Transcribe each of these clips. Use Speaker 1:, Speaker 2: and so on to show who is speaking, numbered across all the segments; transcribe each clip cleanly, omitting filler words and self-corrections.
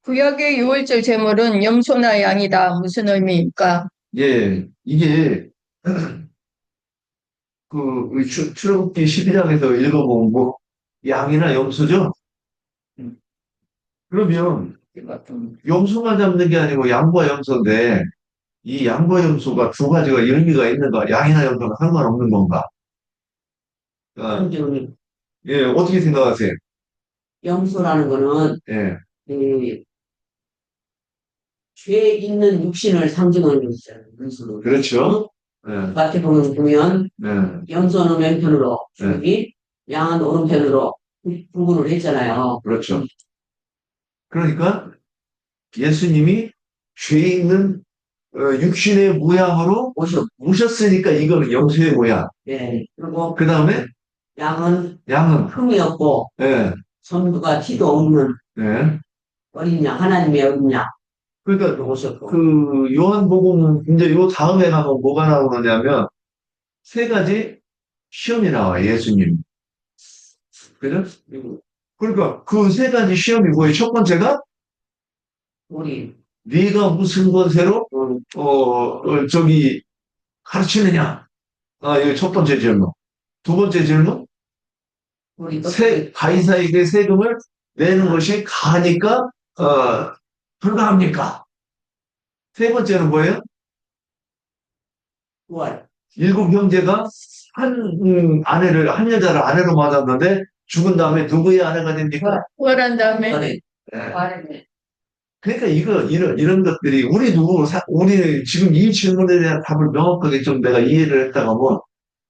Speaker 1: 구약의 유월절 제물은 염소나 양이다. 무슨 의미입니까?
Speaker 2: 예, 이게 출애굽기 12장에서 읽어본 뭐 양이나 염소죠? 그러면 염소만 잡는 게 아니고 양과 염소인데 이 양과 염소가 두 가지가 의미가 있는가? 양이나 염소가 상관없는 건가? 아,
Speaker 3: 한쪽은
Speaker 2: 예, 어떻게 생각하세요?
Speaker 3: 염소라는 거는
Speaker 2: 예,
Speaker 3: 그 죄 있는 육신을 상징하는 것이잖아요. 염소는.
Speaker 2: 그렇죠. 예,
Speaker 3: 마태복음 보면
Speaker 2: 예,
Speaker 3: 염소는 왼편으로,
Speaker 2: 예,
Speaker 3: 여기 양은 오른편으로 구분을 했잖아요.
Speaker 2: 그렇죠. 그러니까 예수님이 죄 있는 육신의 모양으로
Speaker 3: 오셨.
Speaker 2: 오셨으니까 이거는 염소의 모양.
Speaker 3: 예. 그리고
Speaker 2: 그 다음에
Speaker 3: 양은
Speaker 2: 양은
Speaker 3: 흠이 없고
Speaker 2: 예,
Speaker 3: 선부가 티도 없는
Speaker 2: 예.
Speaker 3: 어린 양, 하나님의 어린 양
Speaker 2: 그러니까
Speaker 3: 오셨고.
Speaker 2: 그 요한복음 이제 요 다음에 가면 뭐가 나오느냐면 세 가지 시험이 나와 예수님. 그죠? 그러니까 그 세 가지 시험이 뭐예요? 첫 번째가
Speaker 3: 우리
Speaker 2: 네가 무슨 권세로 저기 가르치느냐? 아, 이거 첫 번째 질문. 두 번째 질문.
Speaker 3: 우리
Speaker 2: 가이사에게 세금을 내는 것이 가니까 불가합니까? 세 번째는 뭐예요?
Speaker 3: 구할.
Speaker 2: 일곱 형제가 한 여자를 아내로 맞았는데 죽은 다음에 누구의 아내가 됩니까?
Speaker 1: 부활한 다음에
Speaker 3: 구할에
Speaker 2: 예. 그러니까 이런 것들이 우리 지금 이 질문에 대한 답을 명확하게 좀 내가 이해를 했다가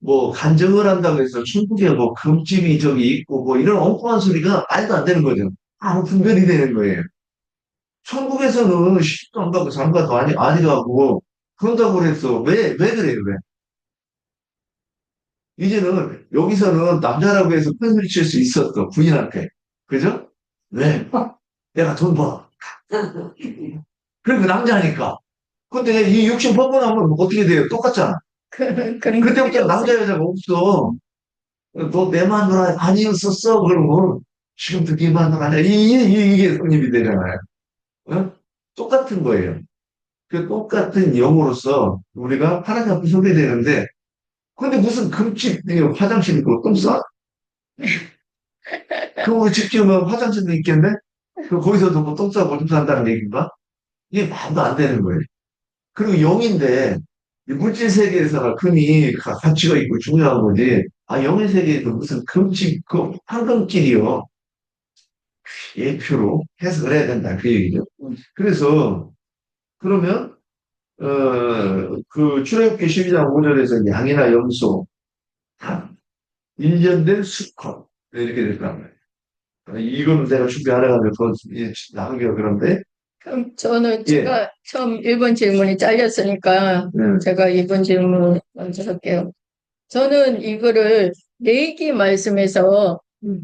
Speaker 2: 뭐 간증을 한다고 해서 천국에 뭐 금집이 저기 있고 뭐 이런 엉뚱한 소리가 말도 안 되는 거죠. 아무 분별이 되는 거예요. 천국에서는 시집도 안 가고 장가도 아니 가고 그런다고 그랬어. 왜 그래요? 왜? 이제는 여기서는 남자라고 해서 큰소리 칠 수 있었어. 부인한테. 그죠? 왜? 내가 돈 벌어. 그리고 남자니까. 근데 이 육신 벗고나면 어떻게 돼요? 똑같잖아.
Speaker 1: 그런 게
Speaker 2: 그때부터
Speaker 1: 필요
Speaker 2: 남자
Speaker 1: 없어요.
Speaker 2: 여자가 없어. 너 내 마누라 아니었었어? 그러면 지금도 네 마누라 아니야. 이게 성립이 되잖아요. 어? 똑같은 거예요. 그 똑같은 영으로서 우리가 하나님 앞에 서게 되는데 근데 무슨 금집 화장실 있고 똥 싸? 그거 집 지으면 화장실도 있겠네? 그 거기서도 뭐 똥 싸고 좀 산다는 얘기인가? 이게 말도 안 되는 거예요. 그리고 영인데 이 물질 세계에서가 금이 가치가 있고 중요한 거지. 아, 영의 세계에도 무슨 금집, 그 황금길이요. 예표로 해석을 해야 된다. 그 얘기죠. 그래서 그러면 그 출애굽기 12장 5절에서 양이나 염소 다 일련된 수컷 이렇게 됐단 말이에요. 이거는 내가 준비 안 해가지고 더 나누기가 그런데
Speaker 1: 그럼 저는
Speaker 2: 예,
Speaker 1: 제가 처음 1번 질문이 잘렸으니까
Speaker 2: 네.
Speaker 1: 제가 2번 질문 먼저 할게요. 저는 이거를 레위기 말씀에서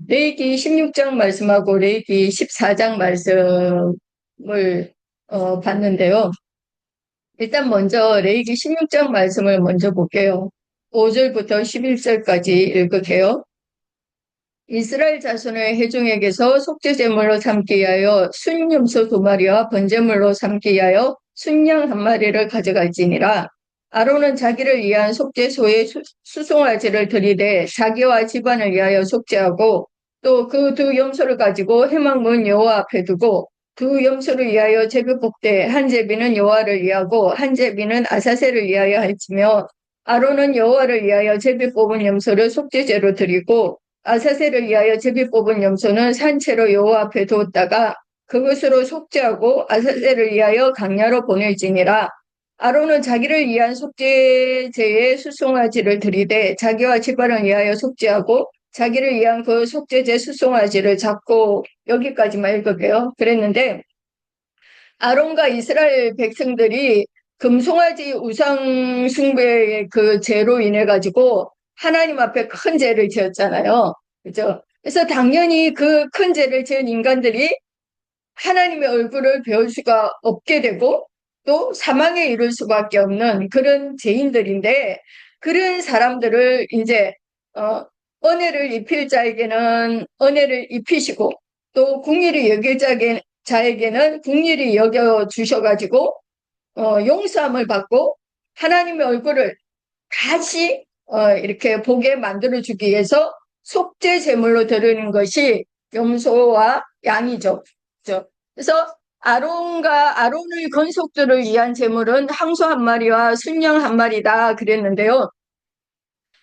Speaker 1: 레위기 16장 말씀하고 레위기 14장 말씀을 봤는데요. 일단 먼저 레위기 16장 말씀을 먼저 볼게요. 5절부터 11절까지 읽을게요. 이스라엘 자손의 회중에게서 속죄제물로 삼기 위하여 순염소 2마리와 번제물로 삼기 위하여 순양 1마리를 가져갈지니라. 아론은 자기를 위한 속죄소에 수송아지를 들이되 자기와 집안을 위하여 속죄하고 또 그 두 염소를 가지고 회막문 여호와 앞에 두고 두 염소를 위하여 제비 뽑되 한 제비는 여호와를 위하고 한 제비는 아사셀을 위하여 할지며 아론은 여호와를 위하여 제비 뽑은 염소를 속죄제로 드리고 아사셀을 위하여 제비 뽑은 염소는 산채로 여호와 앞에 두었다가 그것으로 속죄하고 아사셀을 위하여 강야로 보낼지니라. 아론은 자기를 위한 속죄제에 수송아지를 드리되 자기와 집안을 위하여 속죄하고 자기를 위한 그 속죄제 수송아지를 잡고 여기까지만 읽을게요. 그랬는데 아론과 이스라엘 백성들이 금송아지 우상 숭배의 그 죄로 인해 가지고 하나님 앞에 큰 죄를 지었잖아요. 그죠? 그래서 당연히 그 큰 죄를 지은 인간들이 하나님의 얼굴을 배울 수가 없게 되고 또 사망에 이를 수밖에 없는 그런 죄인들인데 그런 사람들을 이제 은혜를 입힐 자에게는 은혜를 입히시고 또 궁일이 여길 자에게는 긍휼히 여겨 주셔가지고 용서함을 받고 하나님의 얼굴을 다시 이렇게 보게 만들어 주기 위해서 속죄 제물로 드리는 것이 염소와 양이죠. 그죠? 그래서 아론의 건속들을 위한 제물은 항소 한 마리와 순양 한 마리다 그랬는데요.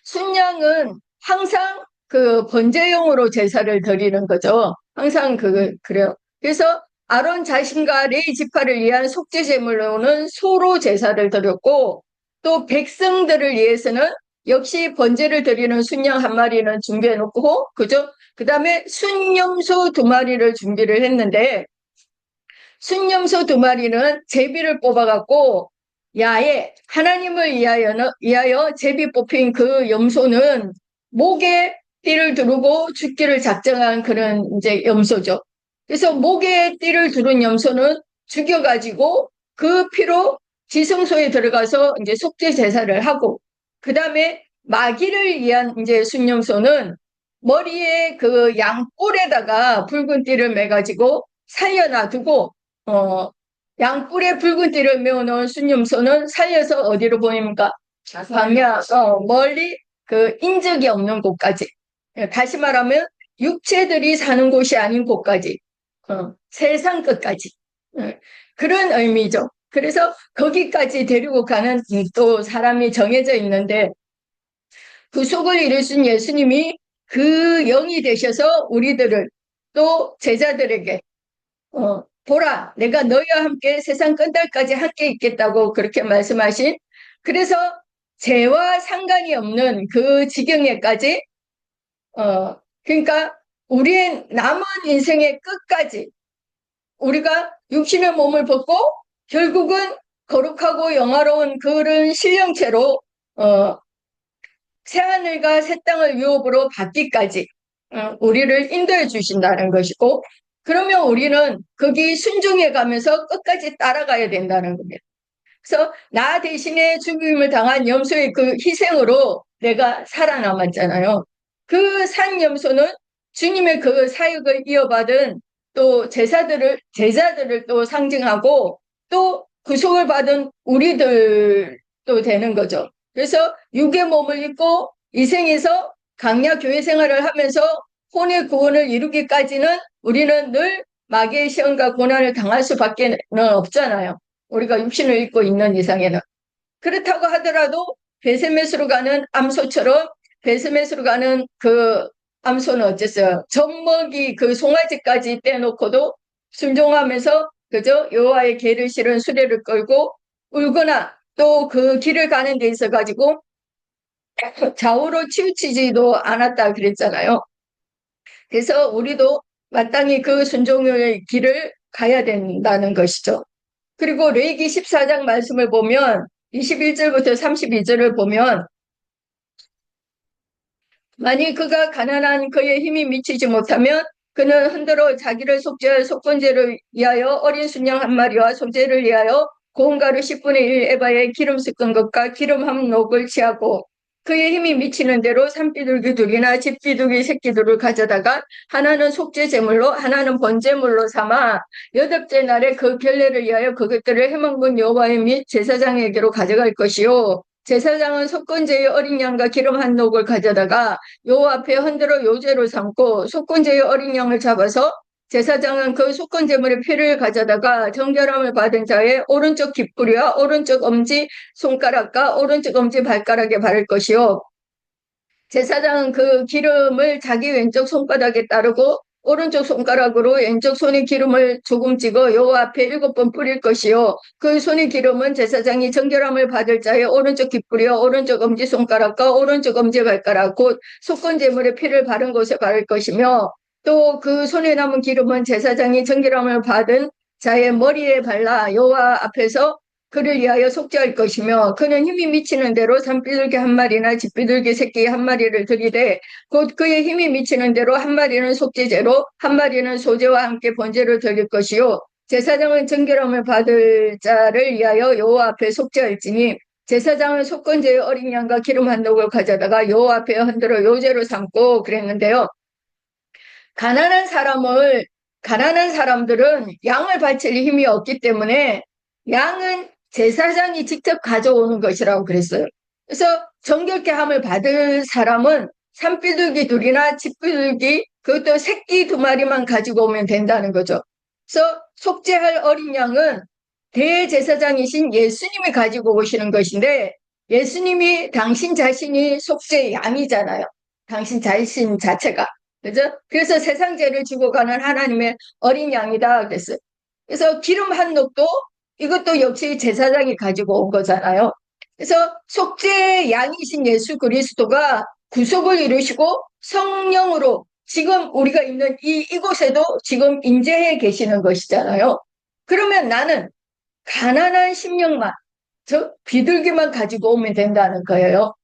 Speaker 1: 순양은 항상 그 번제용으로 제사를 드리는 거죠. 항상 그래요. 그래서 아론 자신과 레위 지파를 위한 속죄 제물로는 소로 제사를 드렸고, 또 백성들을 위해서는 역시 번제를 드리는 순양 한 마리는 준비해 놓고, 그죠? 그 다음에 순염소 2마리를 준비를 했는데, 순염소 2마리는 제비를 뽑아갖고, 야에 하나님을 위하여 제비 뽑힌 그 염소는 목에 띠를 두르고 죽기를 작정한 그런 이제 염소죠. 그래서 목에 띠를 두른 염소는 죽여가지고 그 피로 지성소에 들어가서 이제 속죄 제사를 하고, 그 다음에 마귀를 위한 이제 순염소는 머리에 그 양뿔에다가 붉은 띠를 매가지고 살려놔두고, 양뿔에 붉은 띠를 메어놓은 순념소는 살려서 어디로 보냅니까? 광야, 멀리 그 인적이 없는 곳까지. 다시 말하면 육체들이 사는 곳이 아닌 곳까지. 세상 끝까지. 그런 의미죠. 그래서 거기까지 데리고 가는 또 사람이 정해져 있는데, 구속을 이루신 예수님이 그 영이 되셔서 우리들을 또 제자들에게 보라, 내가 너희와 함께 세상 끝날까지 함께 있겠다고 그렇게 말씀하신, 그래서 죄와 상관이 없는 그 지경에까지, 그러니까 우리의 남은 인생의 끝까지 우리가 육신의 몸을 벗고 결국은 거룩하고 영화로운 그런 신령체로 새하늘과 새 땅을 유업으로 받기까지 우리를 인도해 주신다는 것이고, 그러면 우리는 거기 순종해 가면서 끝까지 따라가야 된다는 겁니다. 그래서 나 대신에 죽임을 당한 염소의 그 희생으로 내가 살아남았잖아요. 그 산 염소는 주님의 그 사역을 이어받은 또 제자들을 또 상징하고, 또 구속을 받은 우리들도 되는 거죠. 그래서 육의 몸을 입고 이 생에서 강야 교회 생활을 하면서 혼의 구원을 이루기까지는 우리는 늘 마귀의 시험과 고난을 당할 수밖에 없잖아요. 우리가 육신을 입고 있는 이상에는. 그렇다고 하더라도 베세메스로 가는 암소처럼, 베세메스로 가는 그 암소는 어쨌어요? 젖먹이 그 송아지까지 떼놓고도 순종하면서 그저 여호와의 계를 실은 수레를 끌고 울거나, 또 그 길을 가는 데 있어 가지고 좌우로 치우치지도 않았다 그랬잖아요. 그래서 우리도 마땅히 그 순종의 길을 가야 된다는 것이죠. 그리고 레위기 14장 말씀을 보면 21절부터 32절을 보면, 만일 그가 가난한 그의 힘이 미치지 못하면 그는 흔들어 자기를 속죄할 속건제를 위하여 어린 순양 한 마리와 소제를 위하여 고운 가루 10분의 1 에바에 기름 섞은 것과 기름 한 녹을 취하고, 그의 힘이 미치는 대로 산비둘기 둘이나 집비둘기 새끼들을 가져다가 하나는 속죄 제물로 하나는 번제물로 삼아 8째 날에 그 결례를 위하여 그것들을 해먹는 여호와의 및 제사장에게로 가져갈 것이요, 제사장은 속건제의 어린 양과 기름 한 녹을 가져다가 여호와 앞에 흔들어 요제로 삼고, 속건제의 어린 양을 잡아서 제사장은 그 속건제물의 피를 가져다가 정결함을 받은 자의 오른쪽 깃뿌리와 오른쪽 엄지 손가락과 오른쪽 엄지 발가락에 바를 것이요, 제사장은 그 기름을 자기 왼쪽 손바닥에 따르고 오른쪽 손가락으로 왼쪽 손에 기름을 조금 찍어 여호와 앞에 7번 뿌릴 것이요, 그 손의 기름은 제사장이 정결함을 받을 자의 오른쪽 깃뿌리와 오른쪽 엄지손가락과 오른쪽 엄지발가락 곧 속건제물의 피를 바른 곳에 바를 것이며, 또 그 손에 남은 기름은 제사장이 정결함을 받은 자의 머리에 발라 여호와 앞에서 그를 위하여 속죄할 것이며, 그는 힘이 미치는 대로 산비둘기 한 마리나 집비둘기 새끼 한 마리를 드리되 곧 그의 힘이 미치는 대로 한 마리는 속죄제로 한 마리는 소제와 함께 번제를 드릴 것이요, 제사장은 정결함을 받을 자를 위하여 여호와 앞에 속죄할지니, 제사장은 속건제의 어린 양과 기름 한 녹을 가져다가 여호와 앞에 흔들어 요제로 삼고 그랬는데요. 가난한 사람을 가난한 사람들은 양을 바칠 힘이 없기 때문에 양은 제사장이 직접 가져오는 것이라고 그랬어요. 그래서 정결케 함을 받을 사람은 산비둘기 둘이나 집비둘기, 그것도 새끼 2마리만 가지고 오면 된다는 거죠. 그래서 속죄할 어린 양은 대제사장이신 예수님이 가지고 오시는 것인데, 예수님이 당신 자신이 속죄의 양이잖아요. 당신 자신 자체가. 그죠? 그래서 세상 죄를 지고 가는 하나님의 어린 양이다 그랬어요. 그래서 기름 한 녹도 이것도 역시 제사장이 가지고 온 거잖아요. 그래서 속죄의 양이신 예수 그리스도가 구속을 이루시고 성령으로 지금 우리가 있는 이곳에도 지금 임재해 계시는 것이잖아요. 그러면 나는 가난한 심령만, 즉 비둘기만 가지고 오면 된다는 거예요.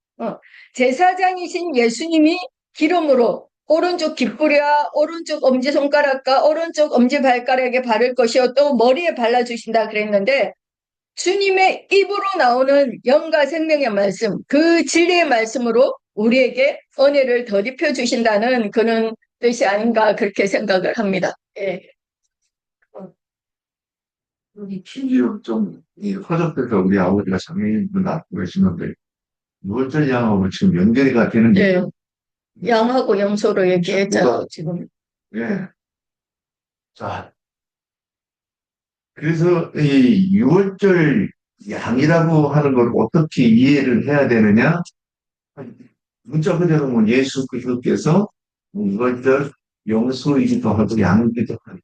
Speaker 1: 제사장이신 예수님이 기름으로 오른쪽 깃뿌리와 오른쪽 엄지손가락과 오른쪽 엄지발가락에 바를 것이요 또 머리에 발라주신다 그랬는데, 주님의 입으로 나오는 영과 생명의 말씀, 그 진리의 말씀으로 우리에게 은혜를 덧입혀 주신다는 그런 뜻이 아닌가 그렇게 생각을 합니다. 예.
Speaker 2: 심지어 좀, 화적돼서 우리 아버지가 장애인분 낳고 계시는데, 유월절 양하고 지금 연결이가 되는 게,
Speaker 1: 예. 양하고 염소로 얘기했잖아요, 지금.
Speaker 2: 예. 자, 그래서 이 유월절 양이라고 하는 걸 어떻게 이해를 해야 되느냐? 문자 그대로 뭐 예수 그리스도께서 유월절 염소이기도 하고 양이기도 하고,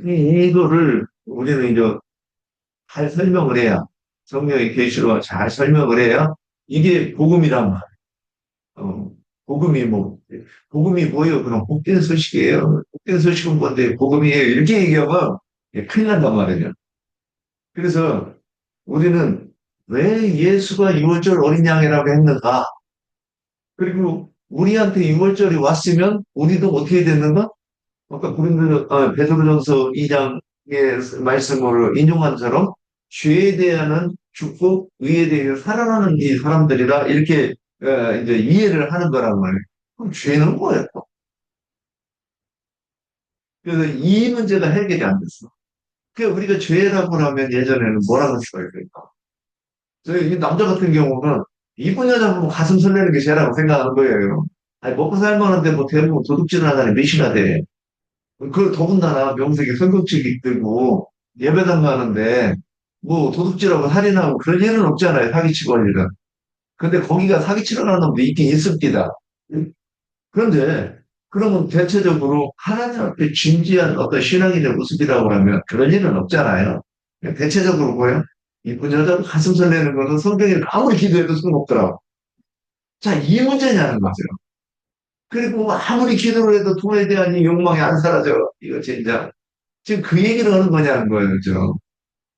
Speaker 2: 이거를 우리는 이제 잘 설명을 해야, 성령의 계시로 잘 설명을 해야 이게 복음이란 말이에요. 어, 복음이 뭐, 복음이 뭐예요? 그럼 복된 소식이에요. 복된 소식은 뭔데 복음이에요. 이렇게 얘기하면 큰일 난단 말이에요. 그래서 우리는 왜 예수가 유월절 어린 양이라고 했는가? 그리고 우리한테 유월절이 왔으면 우리도 어떻게 됐는가? 아까 베드로전서 2장의 말씀을 인용한 처럼 죄에 대한 죽고 의에 대해 살아나는 이 사람들이라 이렇게 이제 이해를 하는 거란 말이에요. 그럼 죄는 뭐예요? 그래서 이 문제가 해결이 안 됐어. 그 우리가 죄라고 하면 예전에는 뭐라고 했어요? 이 남자 같은 경우는 이쁜 여자 보면 가슴 설레는 게 죄라고 생각하는 거예요. 아니, 먹고 살만한데 뭐 대부분 도둑질을 하다니 몇이나 돼. 그 더군다나 명색이 성경책이 들고 예배당 가는데 뭐 도둑질하고 살인하고 그럴 일은 없잖아요. 사기치고 할 일은. 근데 거기가 사기치러 가는 놈도 있긴 있습니다. 그런데 그러면 대체적으로 하나님 앞에 진지한 어떤 신앙인의 모습이라고 하면 그럴 일은 없잖아요. 대체적으로 뭐예요? 이쁜 여자도 가슴 설레는 것은 성경에 아무리 기도해도 소용없더라고. 자, 이 문제냐는 거죠. 그리고 아무리 기도를 해도 돈에 대한 이 욕망이 안 사라져. 이거 진짜. 지금 그 얘기를 하는 거냐는 거예요. 그죠?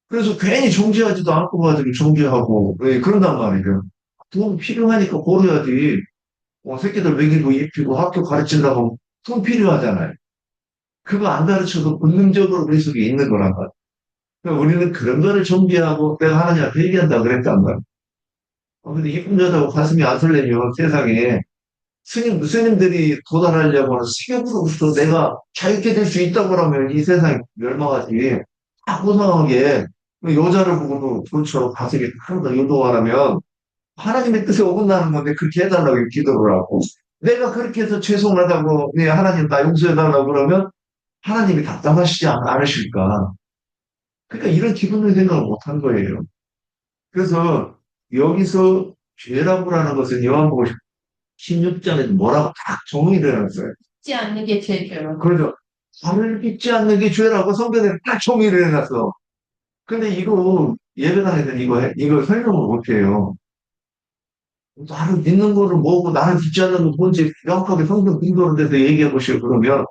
Speaker 2: 그래서 괜히 정지하지도 않고 가지고 정지하고, 왜 그런단 말이에요. 돈 필요하니까 벌어야지. 새끼들 먹이고 입히고 학교 가르친다고 돈 필요하잖아요. 그거 안 가르쳐도 본능적으로 우리 속에 있는 거란 말이에요. 그러니까 우리는 그런 거를 정지하고 내가 하나님 앞에 얘기한다 그랬단 말이에요. 근데 이쁜 여자고 가슴이 안 설레면 세상에 스님들이 도달하려고 하는 세계으로부터 내가 자유케 될 수 있다고 하면 이 세상이 멸망하지. 딱 고상하게 여자를 보고도 그렇죠. 가슴이 하나도 유도하라면 하나님의 뜻에 어긋나는 건데 그렇게 해달라고 기도를 하고 내가 그렇게 해서 죄송하다고 네, 하나님 나 용서해달라고 그러면 하나님이 답답하시지 않으실까. 그러니까 이런 기분을 생각을 못한 거예요. 그래서 여기서 죄라고 하는 것은 요한복음 16장에서 뭐라고 딱 정의를 해놨어요.
Speaker 3: 믿지 않는 게 죄죠.
Speaker 2: 그러죠. 나를 믿지 않는 게 죄라고 성경에 딱 정의를 해놨어. 근데 이거 예배당에서는 이거 설명을 못해요. 나를 믿는 거를 뭐고 나를 믿지 않는 건 뭔지 명확하게 성경 근거로 돼서 얘기해 보시오. 그러면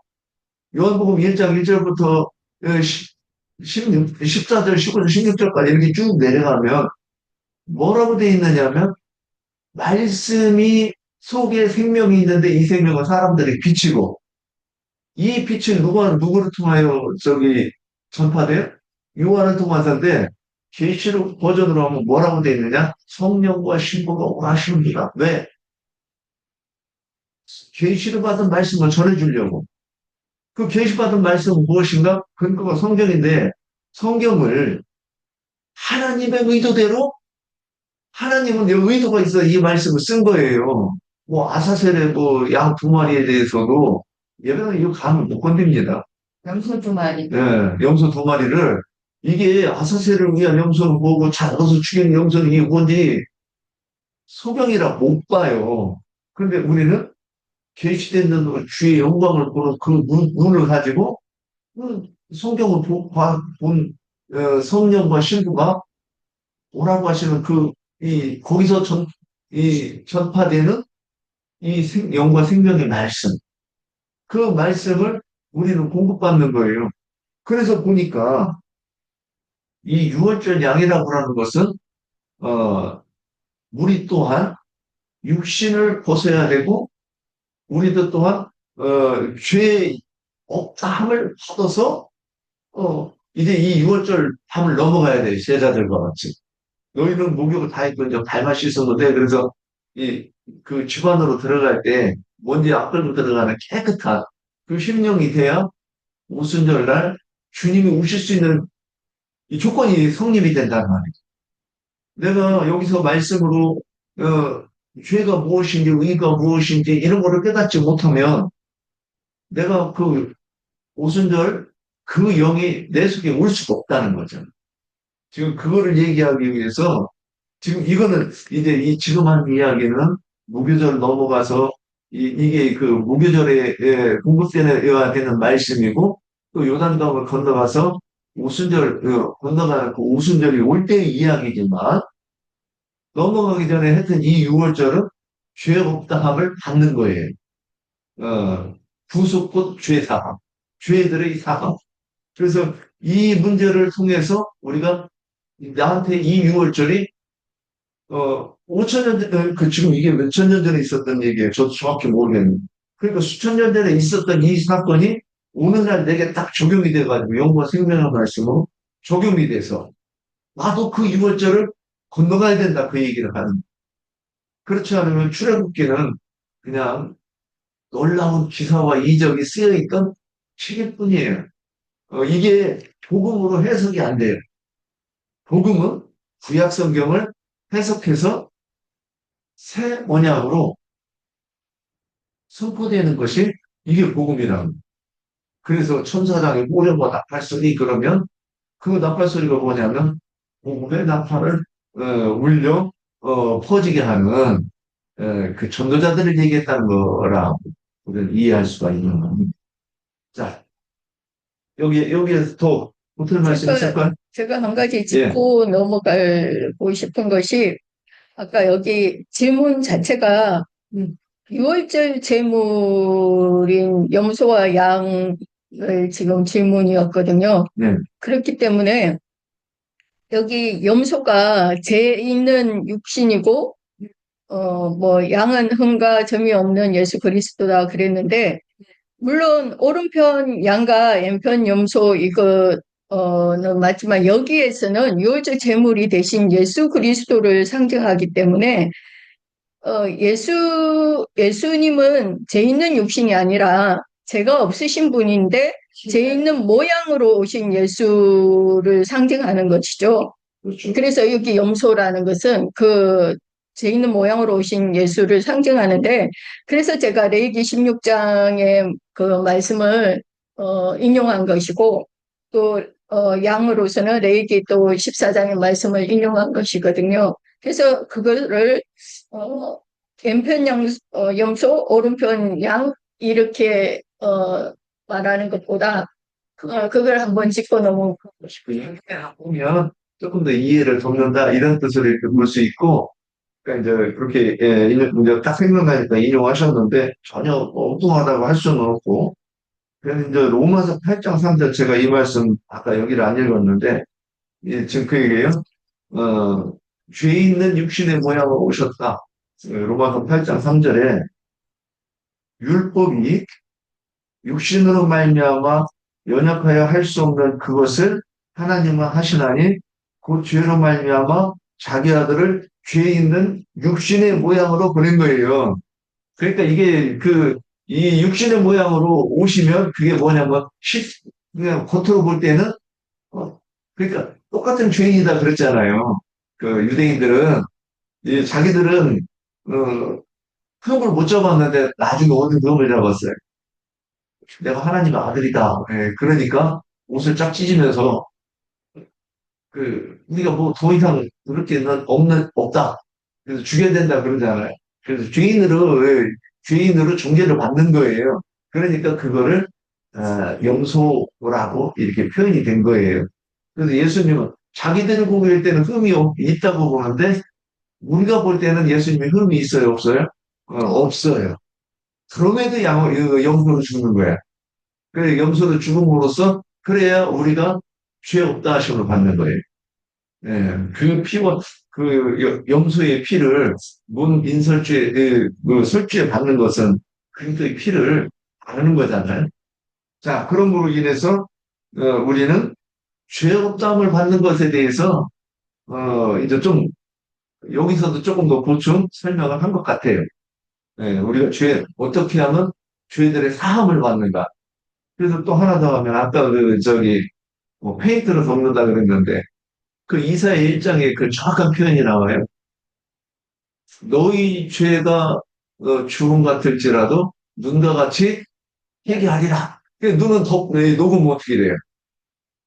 Speaker 2: 요한복음 1장 1절부터 14절, 15절, 16절까지 이렇게 쭉 내려가면 뭐라고 돼 있느냐면 말씀이 속에 생명이 있는데 이 생명은 사람들의 빛이고 이 빛은 누구를 통하여 전파돼요? 요한을 통해서인데 계시록 버전으로 하면 뭐라고 돼 있느냐? 성령과 신부가 오라시는구나. 왜? 계시를 받은 말씀을 전해주려고. 그 계시받은 말씀은 무엇인가? 근거가 성경인데 성경을 하나님의 의도대로 하나님은 여기 의도가 있어 이 말씀을 쓴 거예요. 뭐 아사셀의 뭐 양 두 마리에 대해서도 얘네는 이거 감을 못 건듭니다.
Speaker 3: 염소 두 마리.
Speaker 2: 예, 염소 두 마리를 이게 아사셀을 위한 염소는 뭐고 작아서 죽인 염소는 이게 뭔지 소경이라 못 봐요. 그런데 우리는 계시된 눈으로 주의 영광을 보는 그 눈을 가지고 성경을 본 성령과 신부가 오라고 하시는 거기서 전파되는 영과 생명의 말씀. 그 말씀을 우리는 공급받는 거예요. 그래서 보니까 이 유월절 양이라고 하는 것은, 우리 또한 육신을 벗어야 되고, 우리도 또한, 죄의 없다함을 받아서, 이제 이 유월절 밤을 넘어가야 돼, 제자들과 같이. 너희는 목욕을 다 했고, 이제 발만 씻었는데, 그래서 그 집안으로 들어갈 때, 먼지 안 끌고 들어가는 깨끗한 그 심령이 돼야 오순절날 주님이 오실 수 있는 이 조건이 성립이 된다는 말이에요. 내가 여기서 말씀으로, 죄가 무엇인지, 의가 무엇인지, 이런 거를 깨닫지 못하면, 내가 그 오순절 그 영이 내 속에 올 수가 없다는 거죠. 지금 그거를 얘기하기 위해서, 지금 이거는 이제 지금 한 이야기는 무교절 넘어가서, 이게 그 무교절에 공급되어야 되는 말씀이고, 또 요단강을 건너가서 건너가는 그 오순절이 올 때의 이야기지만, 넘어가기 전에 했던 이 6월절은 죄 없다함을 받는 거예요. 구속 곧 죄 사함. 죄들의 사함. 그래서 이 문제를 통해서 우리가 나한테 이 6월절이 5천 년 전에 지금 이게 몇천 년 전에 있었던 얘기예요. 저도 정확히 모르겠는데. 그러니까 수천 년 전에 있었던 이 사건이 오늘날 내게 딱 적용이 돼가지고 영과 생명의 말씀으로 적용이 돼서 나도 그 6월절을 건너가야 된다 그 얘기를 하는 거예요. 그렇지 않으면 출애굽기는 그냥 놀라운 기사와 이적이 쓰여있던 책일 뿐이에요. 이게 복음으로 해석이 안 돼요. 복음은 구약 성경을 해석해서 새 언약으로 선포되는 것이 이게 복음이라는 거예요. 그래서 천사장이 오려고 나팔소리 그러면 그 나팔소리가 뭐냐면 복음의 나팔을 울려 퍼지게 하는 그 전도자들을 얘기했다는 거라 우리는 이해할 수가 있는 겁니다. 자, 여기에서 더 붙을 말씀 있을까요?
Speaker 1: 제가 한 가지 짚고 넘어가고 싶은 것이, 아까 여기 질문 자체가 6월절 제물인 염소와 양을 지금 질문이었거든요.
Speaker 2: 네.
Speaker 1: 그렇기 때문에 여기 염소가 죄 있는 육신이고, 뭐 양은 흠과 점이 없는 예수 그리스도다 그랬는데, 물론 오른편 양과 왼편 염소 는 맞지만 여기에서는 유월절 제물이 대신 예수 그리스도를 상징하기 때문에 예수님은 죄 있는 육신이 아니라 죄가 없으신 분인데 죄 있는 모양으로 오신 예수를 상징하는 것이죠.
Speaker 2: 그렇죠.
Speaker 1: 그래서 여기 염소라는 것은 죄 있는 모양으로 오신 예수를 상징하는데, 그래서 제가 레위기 16장의 그 말씀을 인용한 것이고, 또 양으로서는 레위기 또 14장의 말씀을 인용한 것이거든요. 그래서 그거를 왼편 염소, 오른편 양 이렇게 말하는 것보다 그걸 한번 짚고 넘어가고 싶어요.
Speaker 2: 보면 조금 더 이해를 돕는다 이런 뜻으로 이렇게 볼 수 있고, 그러니까 이제 그렇게 이제 딱 생각나니까 인용하셨는데 전혀 엉뚱하다고 할 수는 없고, 그래서 이제 로마서 8장 3절 제가 이 말씀 아까 여기를 안 읽었는데 지금 그 얘기예요. 죄 있는 육신의 모양으로 오셨다. 로마서 8장 3절에 율법이 육신으로 말미암아 연약하여 할 수 없는 그것을 하나님은 하시나니 그 죄로 말미암아 자기 아들을 죄 있는 육신의 모양으로 보낸 거예요. 그러니까 이게 이 육신의 모양으로 오시면 그게 뭐냐면, 그냥 겉으로 볼 때는, 그러니까 똑같은 죄인이다 그랬잖아요. 그 유대인들은, 자기들은, 어, 흠을 못 잡았는데 나중에 어느 흠을 잡았어요. 내가 하나님의 아들이다. 예, 그러니까 옷을 쫙 찢으면서 우리가 뭐 더 이상 그렇게 없다. 그래서 죽여야 된다 그러잖아요. 그래서 죄인으로 중재를 받는 거예요. 그러니까 그거를, 염소라고 이렇게 표현이 된 거예요. 그래서 예수님은 자기들을 보길 때는 있다고 보는데, 우리가 볼 때는 예수님이 흠이 있어요, 없어요? 없어요. 그럼에도 염소로 죽는 거야. 그래, 염소로 죽음으로써, 그래야 우리가 죄 없다 하심을 받는 거예요. 예, 염소의 피를 민설주에, 설주에 받는 것은 그리스도의 피를 바르는 거잖아요. 자, 그럼으로 인해서, 우리는 죄 없다함을 받는 것에 대해서, 이제 여기서도 조금 더 보충 설명을 한 것 같아요. 예, 우리가 어떻게 하면 죄들의 사함을 받는가. 그래서 또 하나 더 하면, 아까 뭐 페인트를 덮는다 그랬는데, 그 이사야 1장에 그 정확한 표현이 나와요. 너희 죄가 주름 같을지라도 눈과 같이 회개하리라. 눈은 녹으면 어떻게 돼요?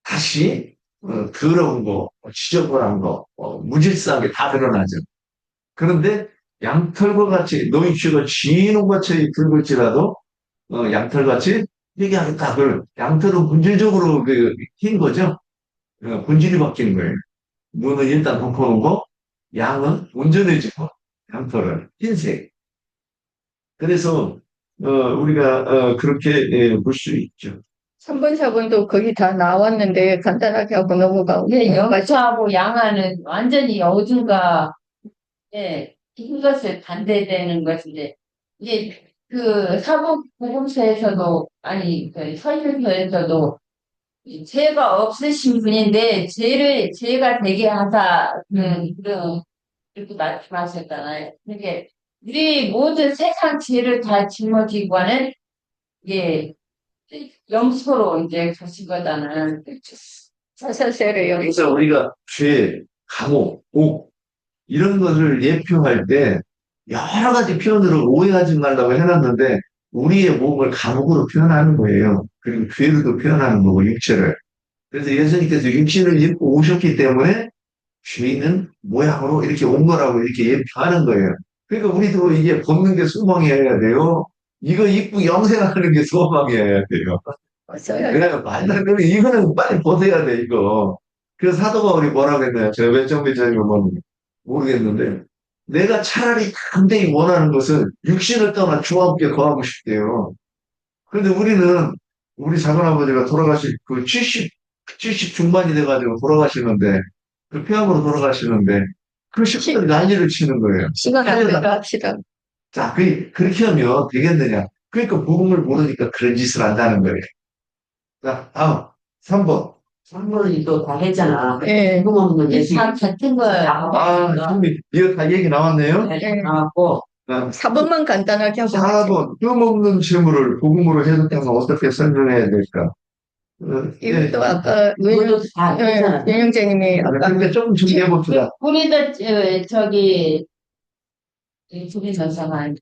Speaker 2: 다시 더러운 거, 지저분한 거, 무질서한 게 다 드러나죠. 그런데 양털과 같이 너희 죄가 진홍같이 붉을지라도 양털같이 회개하겠다. 양털은 본질적으로 흰 거죠. 본질이 바뀌는 거예요. 눈은 일단 덮어놓고 양은 온전해지고 양털은 흰색. 그래서 우리가 그렇게 볼 수 있죠.
Speaker 1: 3번, 4번도 거의 다 나왔는데 간단하게 하고 넘어가고.
Speaker 3: 네, 염소하고 양아는 완전히 어둠과 예, 흰 것을 반대되는 것인데 이제 그 사복복음서에서도 아니 그 서신서에서도 죄가 없으신 분인데 죄가 되게 하사 그런 이렇게 말씀하셨잖아요. 그게 우리 모든 세상 죄를 다 짊어지고 하는 게 염소로 이제 가신 거잖아요.
Speaker 1: 사사세례요.
Speaker 2: 그래서 우리가 죄, 감옥, 옥 이런 것을 예표할 때 여러 가지 표현으로 오해하지 말라고 해놨는데 우리의 몸을 감옥으로 표현하는 거예요. 그리고 죄로도 표현하는 거고 육체를. 그래서 예수님께서 육신을 입고 오셨기 때문에 죄는 모양으로 이렇게 온 거라고 이렇게 예표하는 거예요. 그러니까 우리도 이게 벗는 게 소망이어야 돼요. 이거 입고 영생하는 게 소망이어야 돼요.
Speaker 1: 어서요.
Speaker 2: 그래, 말도 안 되는, 이거는 빨리 벗어야 돼, 이거. 그래서 사도 바울이 뭐라고 했나요? 제가 몇장 모르겠는데. 내가 차라리 담대히 원하는 것은 육신을 떠나 주와 함께 거하고 싶대요. 그런데 우리 작은아버지가 돌아가실 그 70 중반이 돼가지고 돌아가시는데, 그 폐암으로 돌아가시는데, 그 식구들이 난리를 치는 거예요.
Speaker 1: 시간 안 되니까 합시다.
Speaker 2: 자, 그렇게 하면 되겠느냐. 그러니까 복음을 모르니까 그런 짓을 한다는 거예요. 자, 다음, 3번.
Speaker 4: 3번이 또 다 했잖아.
Speaker 1: 예.
Speaker 4: 흠 없는 예수.
Speaker 3: 다 같은 거예요.
Speaker 2: 형님, 이거 다 얘기 나왔네요?
Speaker 1: 네.
Speaker 4: 나왔고,
Speaker 1: 4번만 간단하게 하고.
Speaker 2: 4번, 흠 없는 재물을 복음으로 해석하면 어떻게 설명해야 될까?
Speaker 1: 이것도 아까
Speaker 4: 이것도 다 했잖아.
Speaker 1: 윤영재님이 아까
Speaker 2: 근데 조금 준비해봅시다.
Speaker 3: 우리도 저기 주기전서만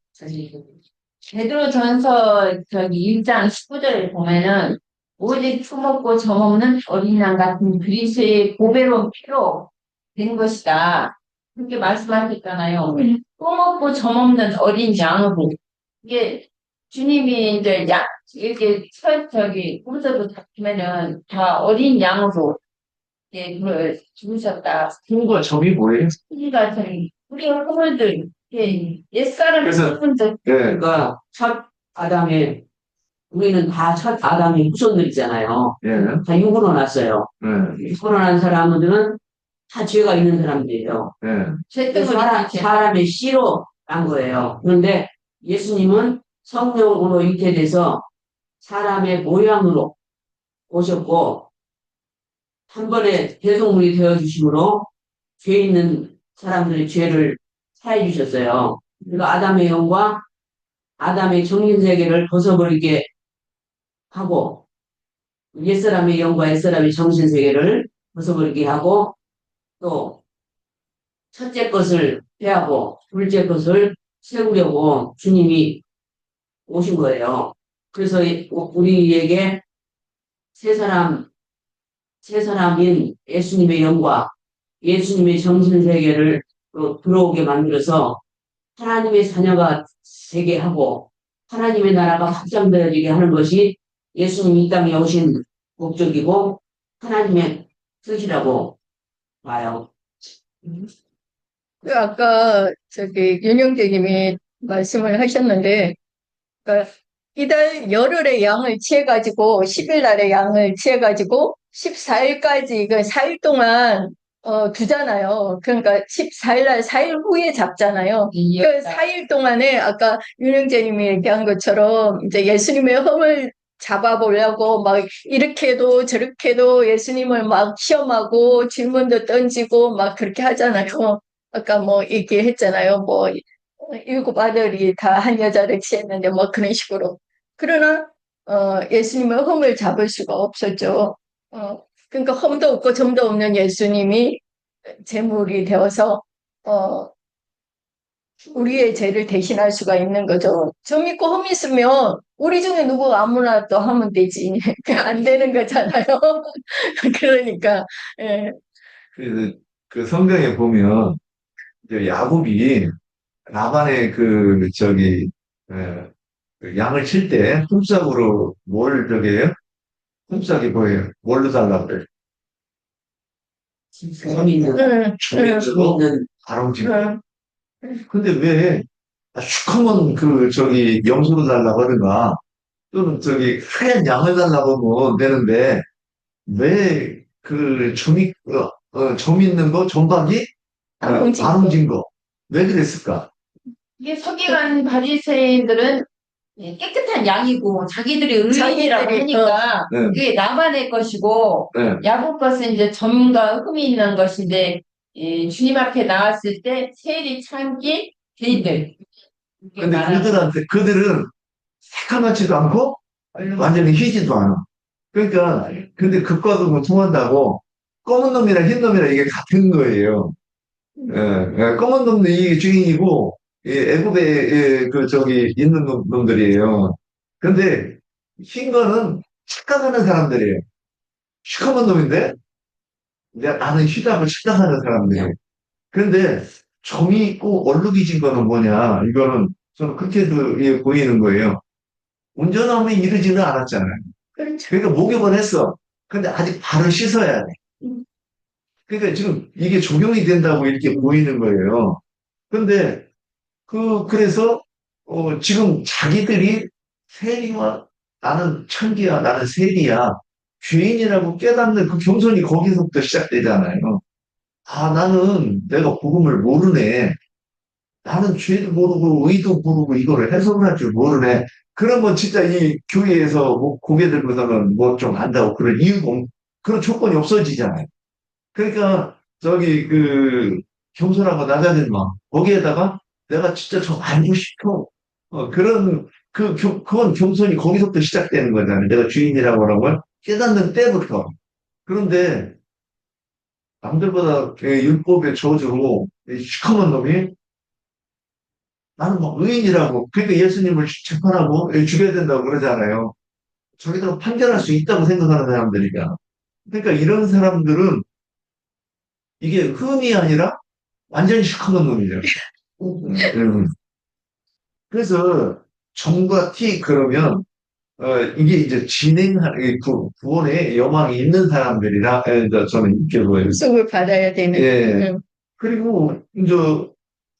Speaker 3: 베드로전서 저기 1장 19절에 보면은 오직 품없고 점없는 어린 양 같은 그리스도의 보배로운 피로 된 것이다. 그렇게 말씀하셨잖아요. 품없고 점없는 어린 양으로 이게 주님이 이제 이렇게 저기 꿈서도 보면은 다 어린 양으로 예, 그걸 죽으셨다.
Speaker 2: 흠과 점이 뭐예요?
Speaker 3: 우리가 저희 우리 허물들 옛사람
Speaker 2: 그래서-
Speaker 3: 허물들
Speaker 2: 예,
Speaker 4: 그러니까 우리는 다 첫 아담의 후손들이잖아요.
Speaker 2: 예,
Speaker 4: 다 육으로 났어요.
Speaker 2: 예,
Speaker 4: 육으로 난 사람들은 다 죄가 있는 사람들이에요.
Speaker 2: 예.
Speaker 3: 죄 때문에
Speaker 4: 사람의 씨로 난 거예요. 그런데 예수님은 성령으로 잉태돼서 사람의 모양으로 오셨고, 한 번에 대속물이 되어주심으로 죄 있는 사람들의 죄를 사해 주셨어요. 그리고 아담의 영과 아담의 정신세계를 벗어버리게 하고, 옛사람의 영과 옛사람의 정신세계를 벗어버리게 하고, 또 첫째 것을 폐하고 둘째 것을 세우려고 주님이 오신 거예요. 그래서 우리에게 세 사람, 세 사람인 예수님의 영과 예수님의 정신세계를 또 들어오게 만들어서 하나님의 자녀가 되게 하고 하나님의 나라가 확장되어지게 하는 것이 예수님이 이 땅에 오신 목적이고 하나님의 뜻이라고 봐요.
Speaker 1: 아까 저기 윤영재님이 말씀을 하셨는데, 그러니까 이달 열흘에 양을 취해가지고 10일 날에 양을 취해가지고 14일까지 그 4일 동안 두잖아요. 그러니까 14일 날 4일 후에 잡잖아요. 그 4일 동안에 아까 윤영재님이 얘기한 것처럼 이제 예수님의 흠을 잡아보려고 막 이렇게도 저렇게도 예수님을 막 시험하고 질문도 던지고 막 그렇게 하잖아요. 아까 뭐 얘기했잖아요. 뭐 일곱 아들이 다 한 여자를 취했는데 뭐 그런 식으로. 그러나 예수님의 흠을 잡을 수가 없었죠. 그러니까 흠도 없고 점도 없는 예수님이 제물이 되어서 어, 우리의 죄를 대신할 수가 있는 거죠. 점 있고 흠 있으면 우리 중에 누구 아무나 또 하면 되지. 안 되는 거잖아요. 그러니까 예.
Speaker 2: 그 성경에 보면 이제 야곱이 라반의 그 양을 칠 때 품삯으로 뭘 저기 해요? 품삯이 뭐예요? 뭘로 달라고 그래요?
Speaker 4: 재밌는,
Speaker 2: 주민으로
Speaker 4: 재밌는,
Speaker 2: 다롱진 거.
Speaker 1: 응.
Speaker 2: 근데 왜 시커먼 그 저기 염소로 달라고 하든가 또는 저기 하얀 양을 달라고 하면 되는데 왜 그 점 있는 거 점박이 다롱진 거 왜 그랬을까?
Speaker 3: 이게 서기관 바리새인들은 깨끗한 양이고 자기들이 의인이라고
Speaker 1: 자기들이,
Speaker 3: 하니까
Speaker 2: 네,
Speaker 3: 그게 나만의 것이고
Speaker 2: 네.
Speaker 3: 야곱 것은 이제 점과 흠이 있는 것인데 주님 앞에 나왔을 때 세리 참기 죄인들 이렇게
Speaker 2: 근데
Speaker 3: 말하는
Speaker 2: 그들은 새까맣지도 않고 완전히 희지도 않아. 그러니까 근데 극과 극은 통한다고 검은 놈이랑 흰 놈이랑 이게 같은 거예요. 검은 놈도 이게 주인이고 애굽에 그 저기 있는 놈들이에요. 근데 흰 거는 착각하는 사람들이에요. 시커먼 놈인데 나는 휘다고 착각하는 사람들이에요. 그런데 점이 있고 얼룩이 진 거는 뭐냐? 이거는 저는 그렇게도 보이는 거예요. 운전하면 이르지는 않았잖아요.
Speaker 1: 그렇죠.
Speaker 2: 그러니까 목욕은 했어. 근데 아직 발을 씻어야 돼. 그러니까 지금 이게 적용이 된다고 이렇게 보이는 거예요. 근데 그래서 지금 자기들이 세리와 나는 천기야, 나는 세리야, 죄인이라고 깨닫는 그 겸손이 거기서부터 시작되잖아요. 아, 나는 내가 복음을 모르네. 나는 죄도 모르고 의도 모르고 이거를 해석을 할 줄 모르네. 그러면 진짜 이 교회에서 뭐 고개 들고서는 뭐 좀 안다고 그런 이유가 그런 조건이 없어지잖아요. 그러니까 저기 겸손하고 낮아진 마음 거기에다가 내가 진짜 저 알고 싶어. 그런 그건 겸손이 거기서부터 시작되는 거잖아요. 내가 주인이라고 하는 걸 깨닫는 때부터. 그런데 남들보다 율법의 저주로 이 시커먼 놈이 나는 막 의인이라고 그러니까 예수님을 재판하고 죽여야 된다고 그러잖아요. 저기다가 판결할 수 있다고 생각하는 사람들이니까. 그러니까 이런 사람들은 이게 흠이 아니라 완전히 시커먼 놈이죠. 그래서 정과 티 그러면 이게 이제 진행하는 구원의 여망이 있는 사람들이라 저는 이렇게 보여요.
Speaker 1: 속을 받아야 되는.
Speaker 2: 예. 그리고 이제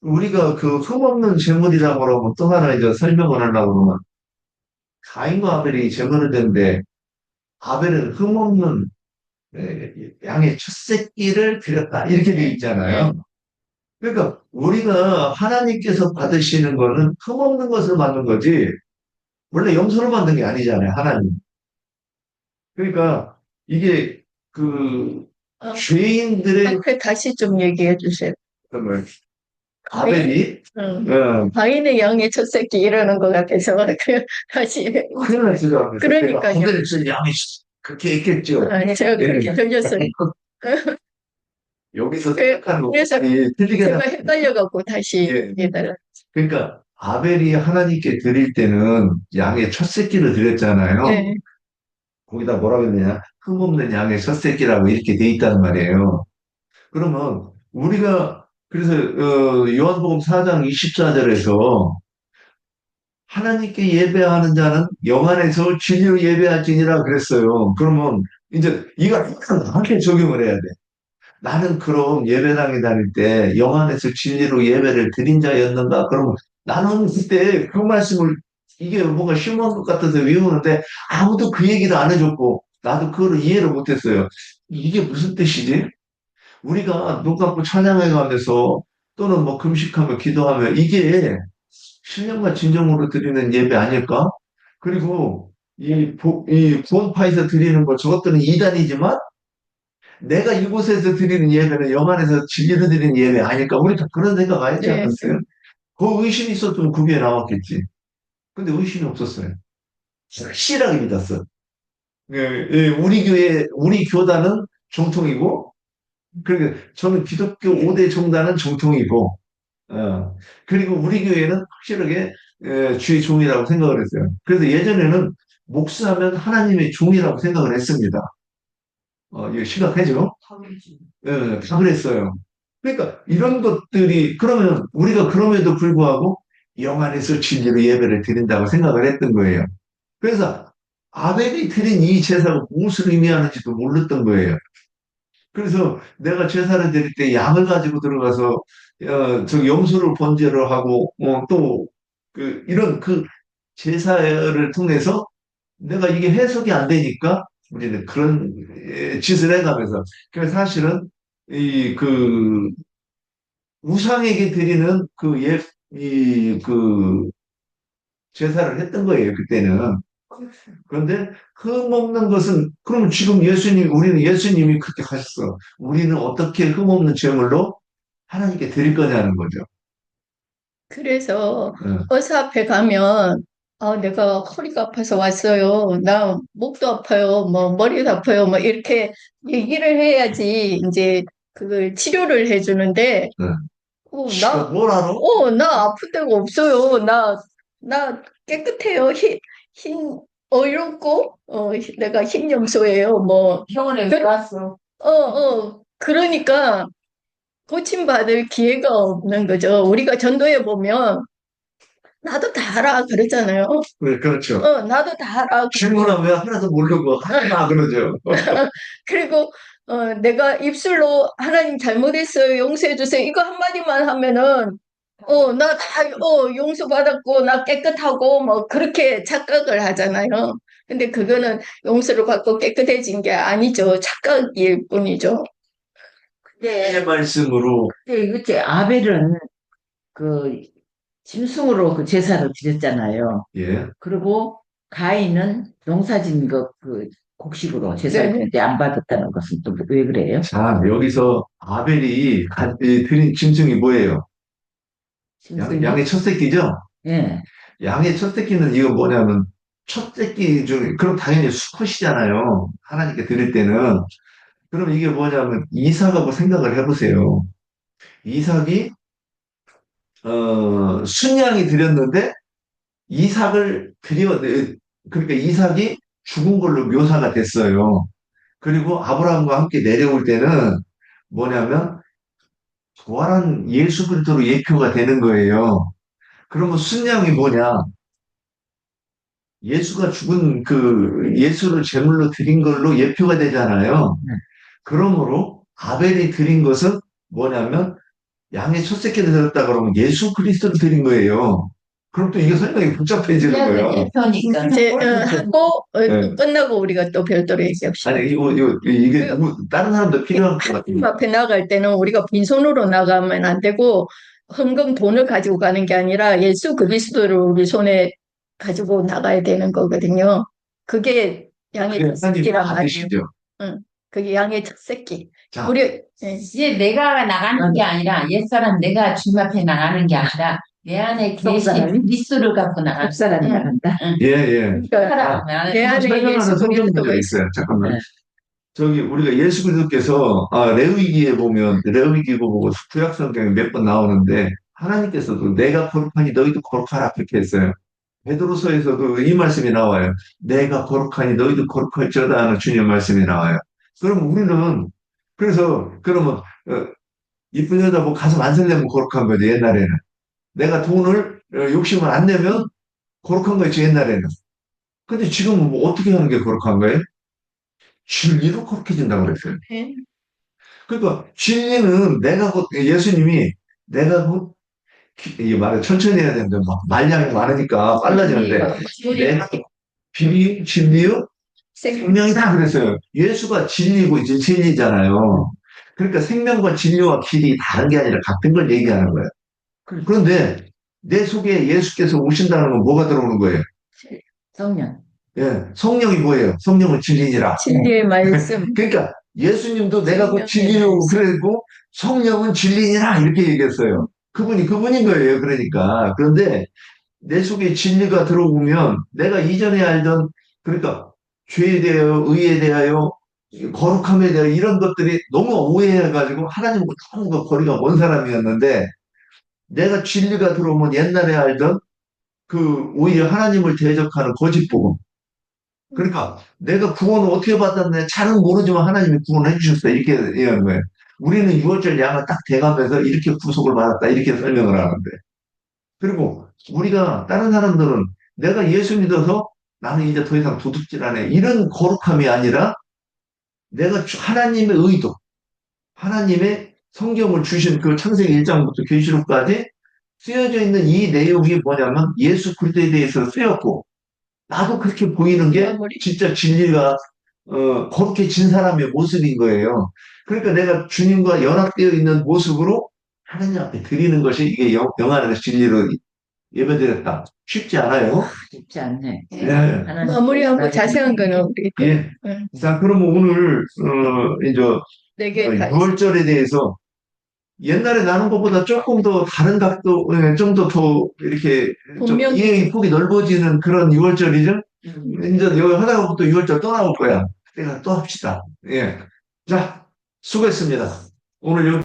Speaker 2: 우리가 그 흠없는 재물이라고 하면 또 하나 이제 설명을 하려고 그러면 가인과 아벨이 제물을 드는데 아벨은 흠없는 양의 첫 새끼를 드렸다 이렇게 돼 있잖아요. 그러니까 우리가 하나님께서 받으시는 거는 흠없는 것을 받는 거지 원래 염소를 만든 게 아니잖아요, 하나님. 그러니까 이게
Speaker 1: 어,
Speaker 2: 죄인들의
Speaker 1: 다시 좀 얘기해 주세요.
Speaker 2: 뭐, 아벨이,
Speaker 1: 가인의 양의 첫 새끼 이러는 것 같아서 다시
Speaker 2: 큰일 났어요.
Speaker 1: 그러니까요.
Speaker 2: 하늘에서 양이 그렇게 있겠죠.
Speaker 1: 제가 그렇게
Speaker 2: 예.
Speaker 1: 들렸어요.
Speaker 2: 여기서
Speaker 1: 그-
Speaker 2: 생각하는
Speaker 1: 그래서
Speaker 2: 것이 틀리게
Speaker 1: 제가
Speaker 2: 나.
Speaker 1: 헷갈려갖고 다시
Speaker 2: 예.
Speaker 1: 얘기해달라.
Speaker 2: 그러니까 아벨이 하나님께 드릴 때는 양의 첫 새끼를 드렸잖아요.
Speaker 1: 네.
Speaker 2: 거기다 뭐라 그러냐? 흠없는 양의 첫 새끼라고 이렇게 돼 있단 말이에요. 그러면 우리가 그래서 요한복음 4장 24절에서 하나님께 예배하는 자는 영 안에서 진리로 예배할지니라 그랬어요. 그러면 이제 이거 나한테 적용을 해야 돼. 나는 그럼 예배당에 다닐 때 영 안에서 진리로 예배를 드린 자였는가? 그러면 나는 그때 그 말씀을 이게 뭔가 심오한 것 같아서 외우는데 아무도 그 얘기를 안 해줬고 나도 그거를 이해를 못했어요. 이게 무슨 뜻이지? 우리가 눈 감고 찬양해 가면서 또는 뭐 금식하며 기도하며 이게 신령과 진정으로 드리는 예배 아닐까? 그리고 이 구원파에서 드리는 거 저것들은 이단이지만 내가 이곳에서 드리는 예배는 영 안에서 진리로 드리는 예배 아닐까? 우리 다 그런 생각 안 했지
Speaker 1: 네.
Speaker 2: 않았어요? 그 의심이 있었으면 그게 나왔겠지. 근데 의심이 없었어요. 확실하게 믿었어. 예, 예, 우리 교회, 우리 교단은 정통이고, 그리고 저는 기독교 5대 종단은 정통이고, 그리고 우리 교회는 확실하게 주의 종이라고 생각을 했어요. 그래서 예전에는 목사하면 하나님의 종이라고 생각을 했습니다. 이거 심각하죠? 다 그랬어요. 그러니까 이런 것들이 그러면 우리가 그럼에도 불구하고 영 안에서 진리로 예배를 드린다고 생각을 했던 거예요. 그래서 아벨이 드린 이 제사가 무엇을 의미하는지도 몰랐던 거예요. 그래서 내가 제사를 드릴 때 양을 가지고 들어가서 저 염소를 번제를 하고 또 이런 그 제사를 통해서 내가 이게 해석이 안 되니까 우리는 그런 짓을 해가면서 그래서 사실은 이 우상에게 드리는 제사를 했던 거예요 그때는. 그런데 흠 없는 것은 그럼 지금 우리는 예수님이 그렇게 하셨어. 우리는 어떻게 흠 없는 제물로 하나님께 드릴 거냐는 거죠.
Speaker 1: 그래서
Speaker 2: 응.
Speaker 1: 의사 앞에 가면 내가 허리가 아파서 왔어요. 나 목도 아파요. 뭐 머리도 아파요. 뭐 이렇게 얘기를 해야지 이제 그걸 치료를 해주는데
Speaker 2: 응.
Speaker 1: 나
Speaker 2: 뭘 알아?
Speaker 1: 나 아픈 데가 없어요. 나 깨끗해요. 흰 어렵고 내가 흰 염소예요. 뭐
Speaker 3: 병원에 왜 왔어?
Speaker 1: 그러니까 고침받을 기회가 없는 거죠. 우리가 전도해 보면 나도 다 알아 그러잖아요.
Speaker 2: 네, 그렇죠.
Speaker 1: 나도 다 알아.
Speaker 2: 질문하면 하나도 모르고 하나 그러죠.
Speaker 1: 그리고 내가 입술로 하나님 잘못했어요. 용서해 주세요. 이거 한마디만 하면은 나 다 용서받았고 나 깨끗하고 뭐 그렇게 착각을 하잖아요. 근데 그거는 용서를 받고 깨끗해진 게 아니죠. 착각일 뿐이죠.
Speaker 2: 의 말씀으로
Speaker 4: 근데 그때 아벨은 그 짐승으로 그 제사를 드렸잖아요.
Speaker 2: 예.
Speaker 4: 그리고 가인은 농사진 그 곡식으로 제사를
Speaker 1: 네.
Speaker 4: 드렸는데 안 받았다는 것은 또 왜 그래요?
Speaker 2: 자, 여기서 아벨이 드린 짐승이 뭐예요?
Speaker 4: 짐승이?
Speaker 2: 양의 첫 새끼죠?
Speaker 4: 예.
Speaker 2: 양의 첫 새끼는 이거 뭐냐면 첫 새끼 중에 그럼 당연히 수컷이잖아요. 하나님께 드릴 때는 그럼 이게 뭐냐면 이삭하고 생각을 해보세요. 이삭이 순양이 드렸는데 이삭을 그러니까 이삭이 죽은 걸로 묘사가 됐어요. 그리고 아브라함과 함께 내려올 때는 뭐냐면 부활한 예수 그리스도로 예표가 되는 거예요. 그러면 순양이 뭐냐? 예수가 죽은 예수를 제물로 드린 걸로 예표가 되잖아요. 그러므로 아벨이 드린 것은 뭐냐면 양의 첫 새끼를 드렸다 그러면 예수 그리스도를 드린 거예요. 그럼 또 이게 설명이 복잡해지는 거예요.
Speaker 3: 대표니까.
Speaker 1: 이제 하고
Speaker 2: 네.
Speaker 1: 끝나고 우리가 또 별도로 얘기합시다.
Speaker 2: 아니 이게 다른 사람도 필요한 것 같아요.
Speaker 1: 하나님 앞에 나갈 때는 우리가 빈손으로 나가면 안 되고 헌금 돈을 가지고 가는 게 아니라 예수 그리스도를 우리 손에 가지고 나가야 되는 거거든요. 그게 양의 첫
Speaker 2: 하나님
Speaker 1: 새끼란 말이에요.
Speaker 2: 받으시죠.
Speaker 1: 응, 그게 양의 첫 새끼.
Speaker 2: 자,
Speaker 1: 우리 예,
Speaker 3: 이제 내가 나가는 게 아니라 옛사람 내가 주님 앞에 나가는 게 아니라 내 안에 계신
Speaker 4: 사람이?
Speaker 3: 그리스도를 갖고 나가는
Speaker 4: 목사람이
Speaker 3: 응.
Speaker 4: 나간다.
Speaker 2: 예, 예.
Speaker 1: 그러니까
Speaker 3: 사람 안에
Speaker 1: 내 안에
Speaker 2: 설명하는
Speaker 1: 예수
Speaker 2: 성경
Speaker 1: 그리스도가
Speaker 2: 구절이
Speaker 1: 있어요.
Speaker 2: 있어요. 잠깐만.
Speaker 4: 네.
Speaker 2: 저기 우리가 예수 그리스도께서 레위기에 보면 레위기 보고 구약 성경에 몇 번 나오는데 하나님께서도 내가 거룩하니 너희도 거룩하라 그렇게 했어요. 베드로서에서도 이 말씀이 나와요. 내가 거룩하니 너희도 거룩할지어다 하는 주님 말씀이 나와요. 그럼 우리는 그래서 그러면 이쁜 여자 뭐 가서 만슬내면 거룩한 거지 옛날에는. 내가 돈을 욕심을 안 내면 거룩한 거지 옛날에는. 근데 지금은 뭐 어떻게 하는 게 거룩한 거예요? 진리로 거룩해진다고 그랬어요.
Speaker 1: 예.
Speaker 2: 그러니까 진리는 예수님이 내가 곧 이 말을 천천히 해야 되는데 막 말량이 많으니까 빨라지는데 내가 비밀 진리요 생명이다 그랬어요. 예수가 진리고 이제 진리잖아요. 그러니까 생명과 진리와 길이 다른 게 아니라 같은 걸 얘기하는 거예요. 그런데 내 속에 예수께서 오신다는 건 뭐가 들어오는 거예요?
Speaker 3: 성령.
Speaker 2: 예, 성령이 뭐예요? 성령은 진리니라.
Speaker 1: 진리의 말씀.
Speaker 2: 그러니까 예수님도 내가 곧 진리요 그랬고 성령은 진리니라 이렇게 얘기했어요. 그분인 거예요. 그러니까 그런데 내 속에 진리가 들어오면 내가 이전에 알던 그러니까 죄에 대하여 의에 대하여 거룩함에 대하여 이런 것들이 너무 오해해가지고 하나님과 너무 거리가 먼 사람이었는데 내가 진리가 들어오면 옛날에 알던 그 오히려 하나님을 대적하는 거짓 복음 그러니까 내가 구원을 어떻게 받았냐 잘은 모르지만 하나님이 구원해 주셨어 이렇게 얘기하는 거예요. 우리는 6월절 양을 딱 대가면서 이렇게 구속을 받았다 이렇게 설명을 하는데 그리고 우리가 다른 사람들은 내가 예수 믿어서 나는 이제 더 이상 도둑질 안 해 이런 거룩함이 아니라 내가 하나님의 의도 하나님의 성경을 주신 그 창세기 1장부터 계시록까지 쓰여져 있는 이 내용이 뭐냐면 예수 그리스도에 대해서 쓰였고 나도 그렇게 보이는 게 진짜 진리가 거룩해진 사람의 모습인 거예요. 그러니까 내가 주님과 연합되어 있는 모습으로 하나님 앞에 드리는 것이 이게 영안에서 진리로 예배드렸다. 쉽지 않아요.
Speaker 3: 쉽지 않네.
Speaker 2: 예.
Speaker 1: 마무리하고 자세한 거는 우리
Speaker 2: 예.
Speaker 1: 응.
Speaker 2: 자, 그러면 오늘 이제
Speaker 1: 네개 다 있어요.
Speaker 2: 6월절에 대해서 옛날에 나눈 것보다 조금 더 다른 각도, 좀 더 이렇게 좀
Speaker 1: 분명히.
Speaker 2: 이해의 폭이 넓어지는 그런 6월절이죠. 이제 여기 하다가 또 6월절 또 나올 거야. 그때가 또 합시다. 예. 자, 수고했습니다. 오늘 여기